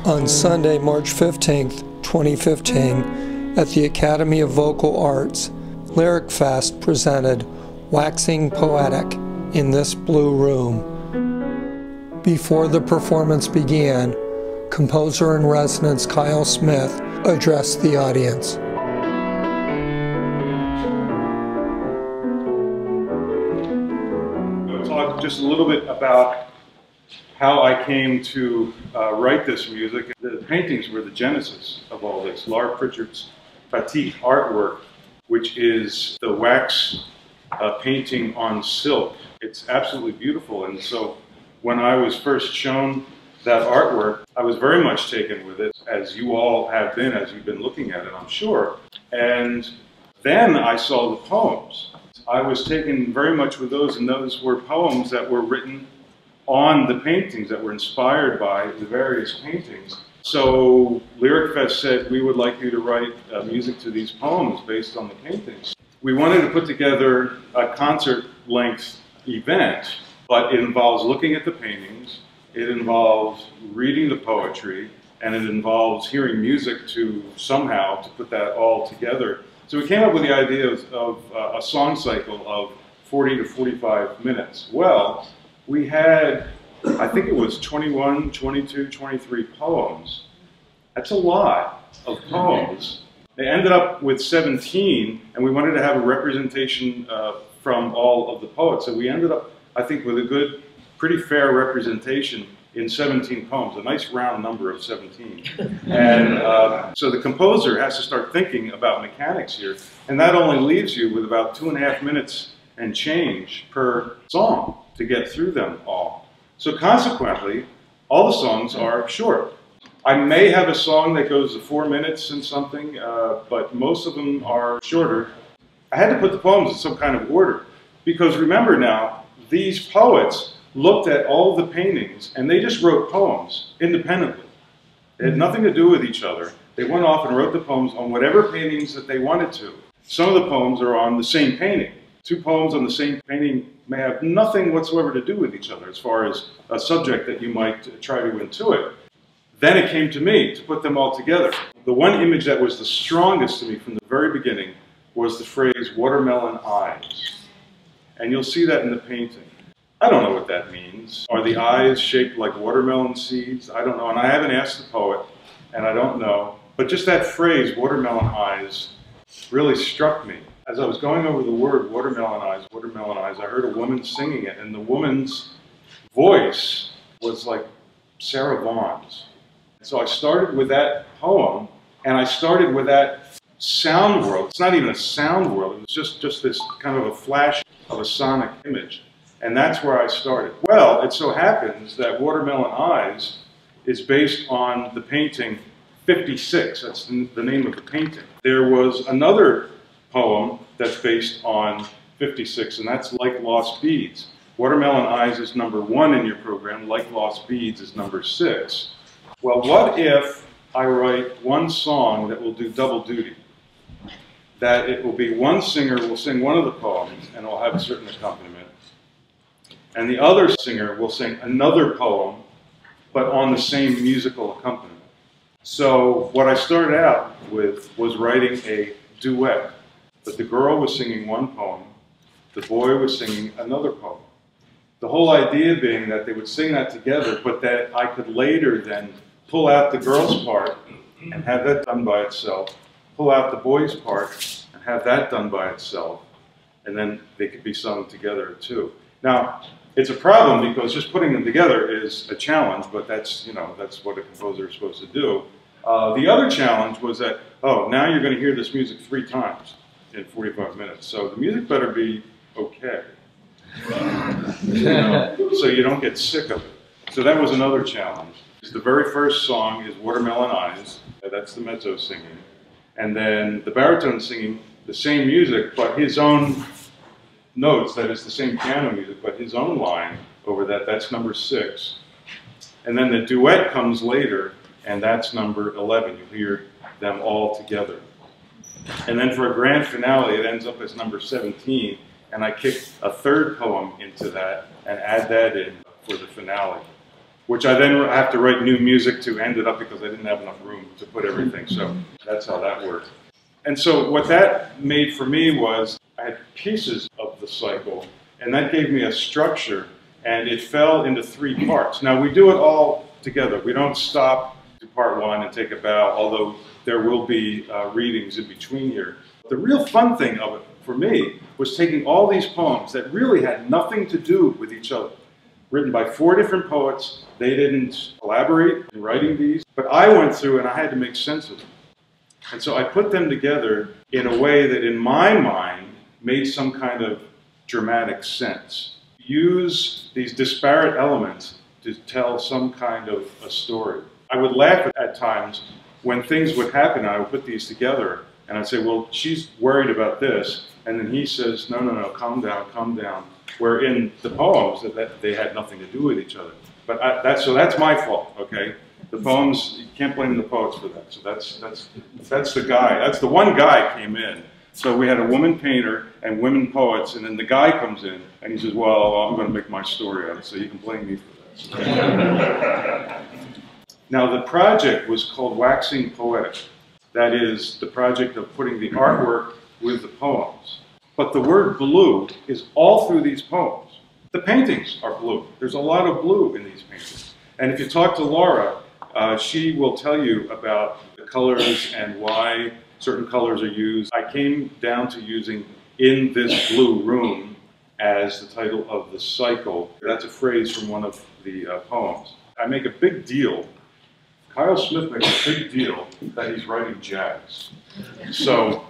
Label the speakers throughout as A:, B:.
A: On Sunday, March 15th, 2015, at the Academy of Vocal Arts, Lyric Fest presented Waxing Poetic in this blue room. Before the performance began, composer-in-residence Kile Smith addressed the audience.
B: I'll talk just a little bit about how I came to write this music. The paintings were the genesis of all this. Laura Pritchard's batik artwork, which is the wax painting on silk. It's absolutely beautiful, and so when I was first shown that artwork, I was very much taken with it, as you all have been, as you've been looking at it, I'm sure. And then I saw the poems. I was taken very much with those, and those were poems that were written on the paintings, that were inspired by the various paintings. So Lyric Fest said, we would like you to write music to these poems based on the paintings. We wanted to put together a concert-length event, but it involves looking at the paintings, it involves reading the poetry, and it involves hearing music to somehow to put that all together. So we came up with the idea of a song cycle of 40 to 45 minutes. Well, we had, I think it was 21, 22, 23 poems. That's a lot of poems. They ended up with 17, and we wanted to have a representation from all of the poets. So we ended up, I think, with a good, pretty fair representation in 17 poems, a nice round number of 17. And so the composer has to start thinking about mechanics here, and that only leaves you with about 2.5 minutes and change per song to get through them all. So consequently, all the songs are short. I may have a song that goes to 4 minutes and something, but most of them are shorter. I had to put the poems in some kind of order, because remember now, these poets looked at all the paintings and they just wrote poems independently. They had nothing to do with each other. They went off and wrote the poems on whatever paintings that they wanted to. Some of the poems are on the same painting. 2 poems on the same painting may have nothing whatsoever to do with each other as far as a subject that you might try to intuit. Then it came to me to put them all together. The one image that was the strongest to me from the very beginning was the phrase watermelon eyes. And you'll see that in the painting. I don't know what that means. Are the eyes shaped like watermelon seeds? I don't know, and I haven't asked the poet, and I don't know. But just that phrase, watermelon eyes, really struck me. As I was going over the word watermelon eyes, I heard a woman singing it, and the woman's voice was like Sarah Vaughan's. So I started with that poem, and I started with that sound world. It's not even a sound world, it was just this kind of a flash of a sonic image. And that's where I started. Well, it so happens that Watermelon Eyes is based on the painting 56. That's the name of the painting. There was another poem that's based on 56, and that's Like Lost Beads. Watermelon Eyes is number 1 in your program. Like Lost Beads is number 6. Well, what if I write one song that will do double duty? That it will be one singer will sing one of the poems, and it'll have a certain accompaniment, and the other singer will sing another poem, but on the same musical accompaniment. So what I started out with was writing a duet. But the girl was singing one poem, the boy was singing another poem. The whole idea being that they would sing that together, but that I could later then pull out the girl's part and have that done by itself, pull out the boy's part and have that done by itself, and then they could be sung together too. Now, it's a problem because just putting them together is a challenge, but that's, that's what a composer is supposed to do. The other challenge was that, oh, now you're going to hear this music 3 times in 45 minutes, so the music better be okay, so you don't get sick of it. So that was another challenge. The very first song is Watermelon Eyes, that's the mezzo singing, and then the baritone singing the same music, but his own notes, that is the same piano music, but his own line over that, that's number 6. And then the duet comes later, and that's number 11. You hear them all together. And then for a grand finale, it ends up as number 17, and I kick a 3rd poem into that and add that in for the finale. which I then have to write new music to end it up because I didn't have enough room to put everything. So that's how that worked. And so what that made for me was I had pieces of the cycle, and that gave me a structure, and it fell into 3 parts. Now we do it all together. We don't stop to part 1 and take a bow, although there will be readings in between here. The real fun thing of it for me was taking all these poems that really had nothing to do with each other, written by 4 different poets. They didn't collaborate in writing these, but I went through and I had to make sense of them. And so I put them together in a way that in my mind made some kind of dramatic sense. Use these disparate elements to tell some kind of a story. I would laugh at times when things would happen. I would put these together and I'd say, well, she's worried about this. And then he says, no, no, no, calm down, calm down. Where in the poems, that they had nothing to do with each other. But so that's my fault, okay? The poems, you can't blame the poets for that. So that's the guy. That's the one guy came in. So we had a woman painter and women poets, and then the guy comes in and he says, well, I'm going to make my story out of it, so you can blame me for that. Now the project was called Waxing Poetic. That is the project of putting the artwork with the poems. But the word blue is all through these poems. The paintings are blue. There's a lot of blue in these paintings. And if you talk to Laura, she will tell you about the colors and why certain colors are used. I came down to using "in this blue room" as the title of the cycle. That's a phrase from one of the poems. I make a big deal. Kile Smith makes a big deal that he's writing jazz. So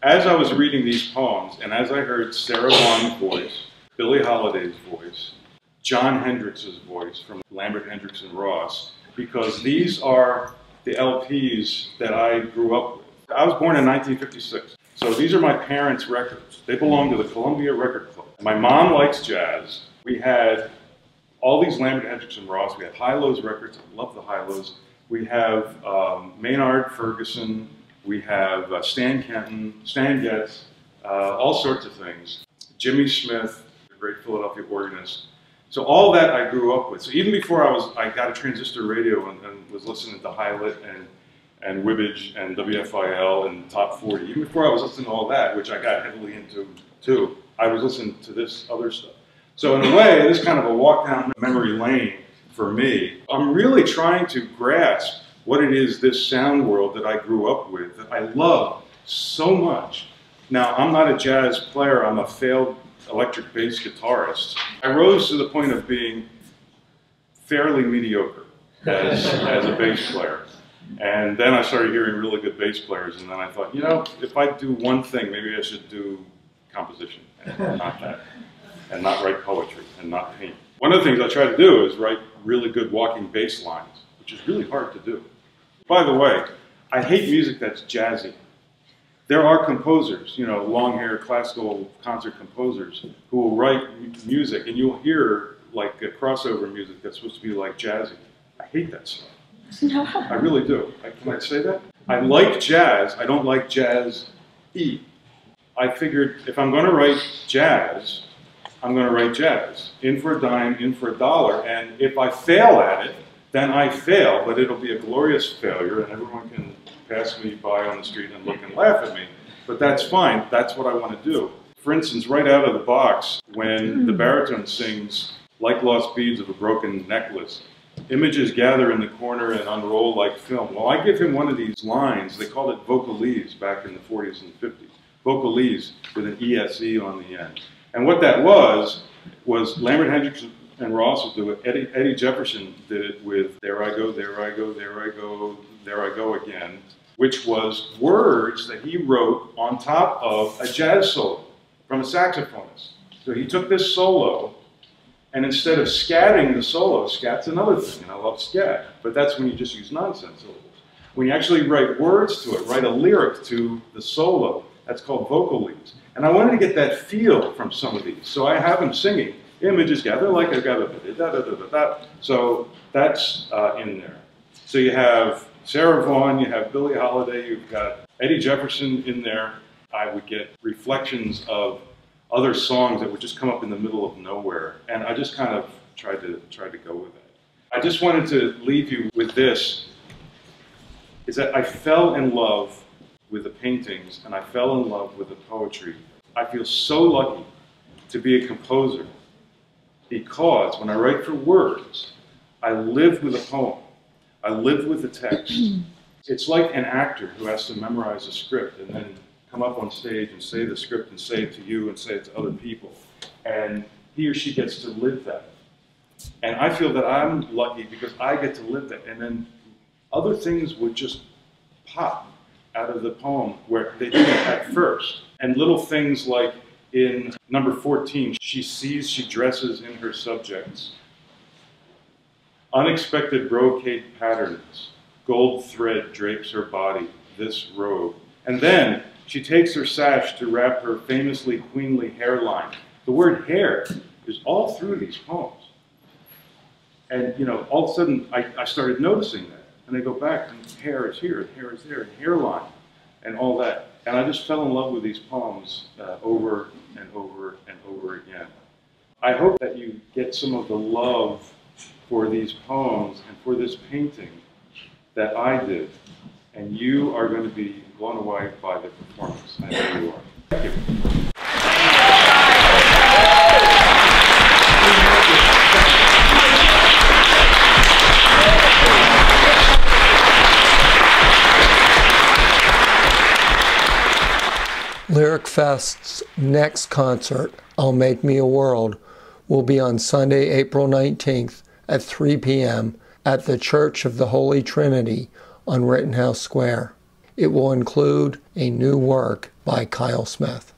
B: as I was reading these poems, and as I heard Sarah Vaughan's voice, Billie Holiday's voice, John Hendrix's voice from Lambert, Hendrix, and Ross, because these are the LPs that I grew up with. I was born in 1956, so these are my parents' records. They belong to the Columbia Record Club. My mom likes jazz. We had all these Lambert, Hendrix, and Ross. We had Hi-Lo's records. I love the Hi-Lo's. We have Maynard Ferguson. We have Stan Kenton, Stan Getz, all sorts of things. Jimmy Smith, the great Philadelphia organist. So all that I grew up with. So even before I got a transistor radio and was listening to Hi-Lit and Wibbage and WFIL and Top 40, even before I was listening to all that, which I got heavily into too, I was listening to this other stuff. So in a way, this is kind of a walk down memory lane for me. I'm really trying to grasp what it is, this sound world that I grew up with, that I love so much. Now, I'm not a jazz player, I'm a failed electric bass guitarist. I rose to the point of being fairly mediocre as a bass player. And then I started hearing really good bass players, and then I thought, you know, if I do one thing, maybe I should do composition and not that, and not write poetry and not paint. One of the things I try to do is write really good walking bass lines, which is really hard to do. By the way, I hate music that's jazzy. There are composers, you know, long-haired classical concert composers who will write music, and you'll hear like a crossover music that's supposed to be like jazzy. I hate that stuff. No. I really do. Can I say that? I like jazz. I don't like jazz-y. I figured if I'm going to write jazz, I'm going to write jazz. In for a dime, in for a dollar. And if I fail at it, then I fail, but it'll be a glorious failure, and everyone can pass me by on the street and look and laugh at me. But that's fine. That's what I want to do. For instance, right out of the box, when the baritone sings, "Like lost beads of a broken necklace, images gather in the corner and unroll like film." Well, I give him one of these lines. They called it vocalese back in the 40s and 50s. Vocalese with an ESE on the end. And what that was Lambert, Hendrix, and Ross would do it. Eddie Jefferson did it with "There I go, there I go, there I go, there I go again," which was words that he wrote on top of a jazz solo from a saxophonist. So he took this solo, and instead of scatting the solo, scat's another thing, and I love scat, but that's when you just use nonsense syllables. When you actually write words to it, write a lyric to the solo, that's called vocalese. And I wanted to get that feel from some of these. So I have them singing, "Images gather like a gather, da da da da da." So that's in there. So you have Sarah Vaughan, you have Billie Holiday, you've got Eddie Jefferson in there. I would get reflections of other songs that would just come up in the middle of nowhere, and I just kind of tried to go with it. I just wanted to leave you with this, is that I fell in love with the paintings and I fell in love with the poetry. I feel so lucky to be a composer because when I write for words, I live with a poem. I live with the text. It's like an actor who has to memorize a script and then come up on stage and say the script and say it to you and say it to other people. And he or she gets to live that. And I feel that I'm lucky because I get to live that. And then other things would just pop out of the poem where they didn't at first. And little things like in number 14, she dresses in her subjects. Unexpected brocade patterns, gold thread drapes her body, this robe. And then she takes her sash to wrap her famously queenly hairline. The word hair is all through these poems. And, you know, all of a sudden, I started noticing that. And I go back, and hair is here, and hair is there, and hairline, and all that. And I just fell in love with these poems over and over and over again. I hope that you get some of the love for these poems and for this painting that I did. And you are going to be blown away by the performance. I know you are. Thank you.
A: Lyric Fest's next concert, I'll Make Me a World, will be on Sunday, April 19th at 3 p.m. at the Church of the Holy Trinity on Rittenhouse Square. It will include a new work by Kile Smith.